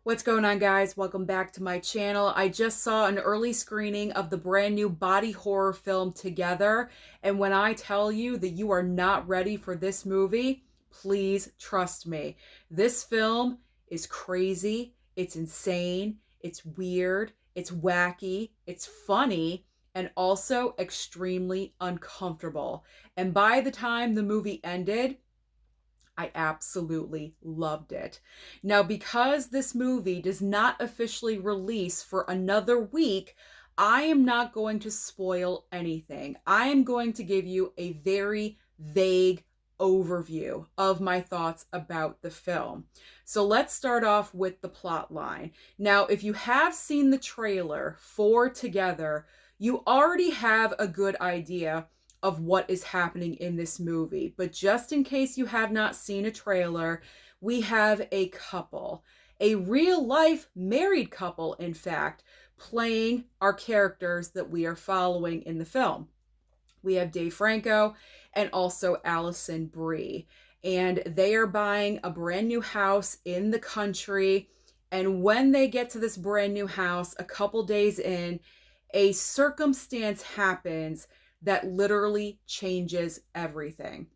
What's going on, guys? Welcome back to my channel. I just saw an early screening of the brand new body horror film Together, and when I tell you that you are not ready for this movie, please trust me. This film is crazy, it's insane, it's weird, it's wacky, it's funny, and also extremely uncomfortable. And by the time the movie ended, I absolutely loved it. Now, because this movie does not officially release for another week, I am not going to spoil anything. I am going to give you a very vague overview of my thoughts about the film. So let's start off with the plot line. Now, if you have seen the trailer for Together, you already have a good idea of what is happening in this movie. But just in case you have not seen a trailer, we have a couple, a real life married couple, in fact, playing our characters that we are following in the film. We have Dave Franco and also Allison Brie, and they are buying a brand new house in the country. And when they get to this brand new house, a couple days in, a circumstance happens that literally changes everything.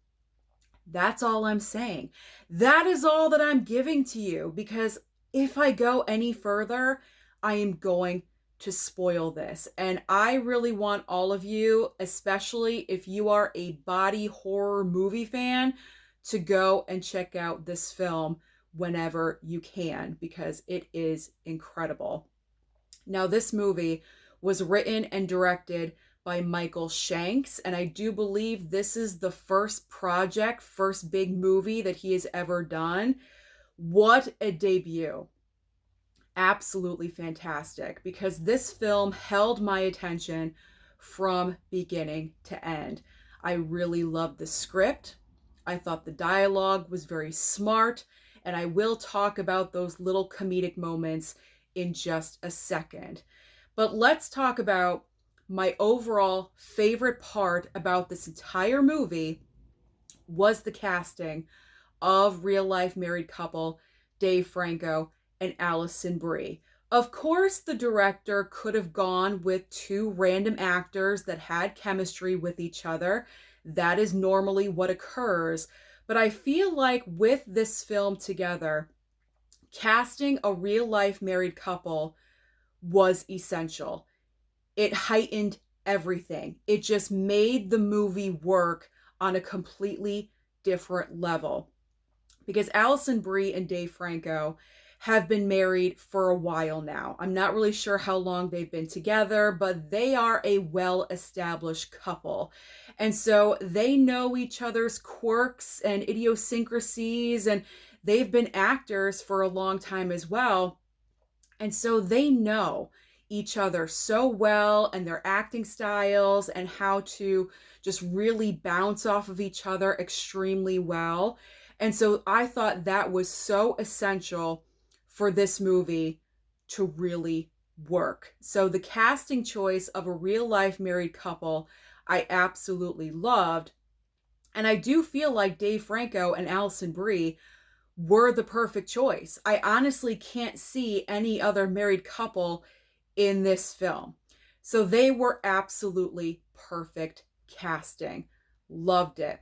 That's all I'm saying. That is all that I'm giving to you, because if I go any further, I am going to spoil this. And I really want all of you, especially if you are a body horror movie fan, to go and check out this film whenever you can, because it is incredible. Now, this movie was written and directed by Michael Shanks, and I do believe this is the first project, first big movie that he has ever done. What a debut. Absolutely fantastic, because this film held my attention from beginning to end. I really loved the script. I thought the dialogue was very smart, and I will talk about those little comedic moments in just a second. But let's talk about my overall favorite part about this entire movie was the casting of real life married couple Dave Franco and Allison Brie. Of course, the director could have gone with two random actors that had chemistry with each other. That is normally what occurs. But I feel like with this film Together, casting a real life married couple was essential. It heightened everything. It just made the movie work on a completely different level. Because Allison Brie and Dave Franco have been married for a while now. I'm not really sure how long they've been together, but they are a well-established couple. And so they know each other's quirks and idiosyncrasies, and they've been actors for a long time as well. And so they know each other so well, and their acting styles, and how to just really bounce off of each other extremely well. And so I thought that was so essential for this movie to really work. So the casting choice of a real life married couple, I absolutely loved. And I do feel like Dave Franco and Allison Brie were the perfect choice. I honestly can't see any other married couple in this film. So they were absolutely perfect casting. Loved it.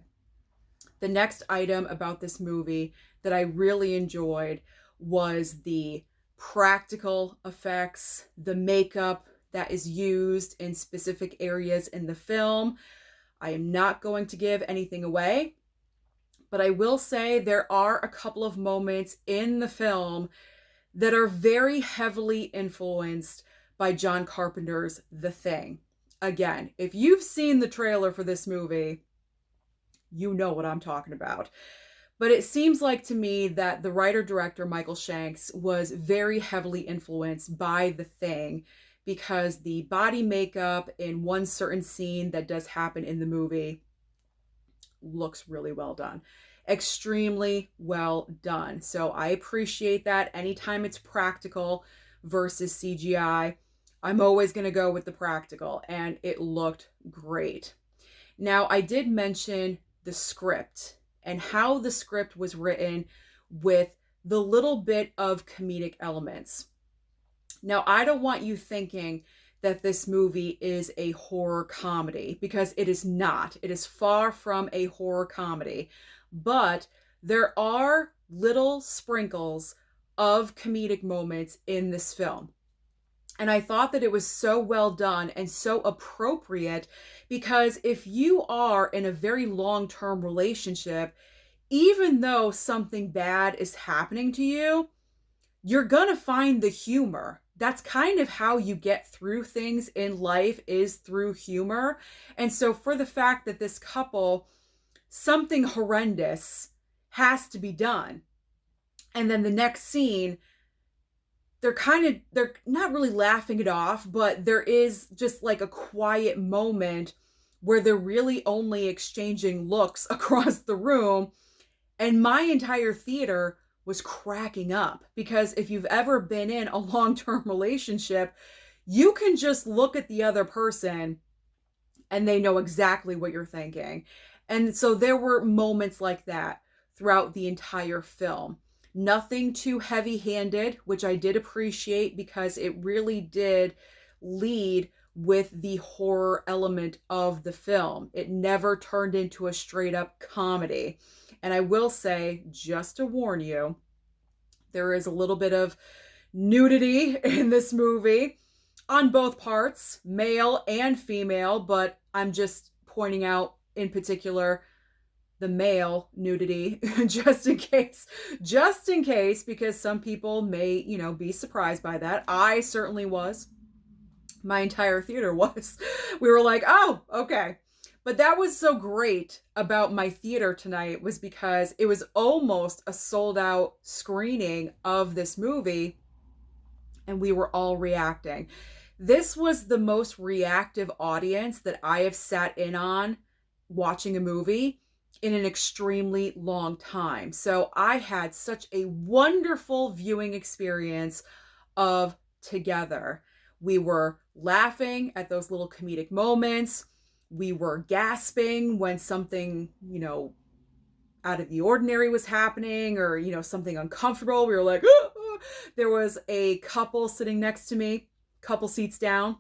The next item about this movie that I really enjoyed was the practical effects, the makeup that is used in specific areas in the film. I am not going to give anything away, but I will say there are a couple of moments in the film that are very heavily influenced by John Carpenter's The Thing. Again, if you've seen the trailer for this movie, you know what I'm talking about. But it seems like to me that the writer-director Michael Shanks was very heavily influenced by The Thing, because the body makeup in one certain scene that does happen in the movie looks really well done. Extremely well done. So I appreciate that. Anytime it's practical versus CGI, I'm always going to go with the practical, and it looked great. Now, I did mention the script and how the script was written with the little bit of comedic elements. Now, I don't want you thinking that this movie is a horror comedy, because it is not. It is far from a horror comedy. But there are little sprinkles of comedic moments in this film. And I thought that it was so well done and so appropriate, because if you are in a very long term relationship, even though something bad is happening to you, you're gonna find the humor. That's kind of how you get through things in life, is through humor. And so for the fact that this couple, something horrendous has to be done, and then the next scene, they're not really laughing it off, but there is just like a quiet moment where they're really only exchanging looks across the room, and my entire theater was cracking up. Because if you've ever been in a long-term relationship, you can just look at the other person and they know exactly what you're thinking. And so there were moments like that throughout the entire film. Nothing too heavy-handed, which I did appreciate, because it really did lead with the horror element of the film. It never turned into a straight up comedy. And I will say, just to warn you, there is a little bit of nudity in this movie on both parts, male and female, but I'm just pointing out in particular the male nudity just in case, because some people may, be surprised by that. I certainly was. My entire theater was. We were like, oh, okay. But that was so great about my theater tonight, was because it was almost a sold out screening of this movie, and we were all reacting. This was the most reactive audience that I have sat in on watching a movie in an extremely long time. So I had such a wonderful viewing experience of Together. We were laughing at those little comedic moments. We were gasping when something, out of the ordinary was happening, or, something uncomfortable. We were like, ah, ah. There was a couple sitting next to me, couple seats down.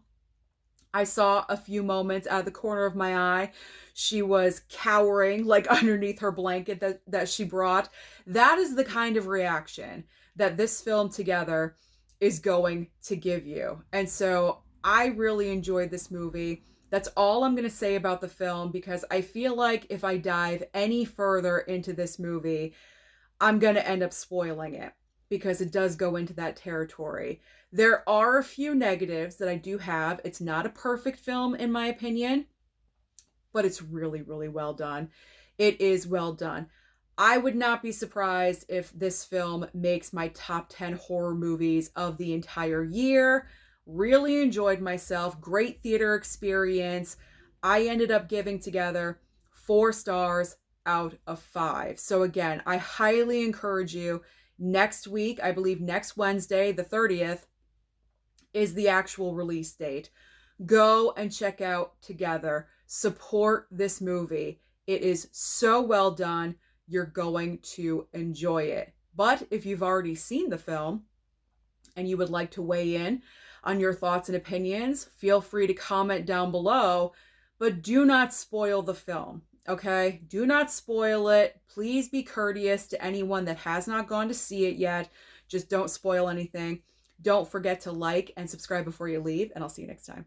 I saw a few moments out of the corner of my eye. She was cowering like underneath her blanket that she brought. That is the kind of reaction that this film Together is going to give you. And so I really enjoyed this movie. That's all I'm going to say about the film, because I feel like if I dive any further into this movie, I'm going to end up spoiling it, because it does go into that territory. There are a few negatives that I do have. It's not a perfect film, in my opinion, but it's really, really well done. It is well done. I would not be surprised if this film makes my top 10 horror movies of the entire year. Really enjoyed myself. Great theater experience. I ended up giving Together 4 stars out of 5. So again, I highly encourage you. Next week, I believe next Wednesday, the 30th, is the actual release date. Go and check out Together. Support this movie. It is so well done. You're going to enjoy it. But if you've already seen the film and you would like to weigh in on your thoughts and opinions, feel free to comment down below, but do not spoil the film, okay? Do not spoil it. Please be courteous to anyone that has not gone to see it yet. Just don't spoil anything. Don't forget to like and subscribe before you leave, and I'll see you next time.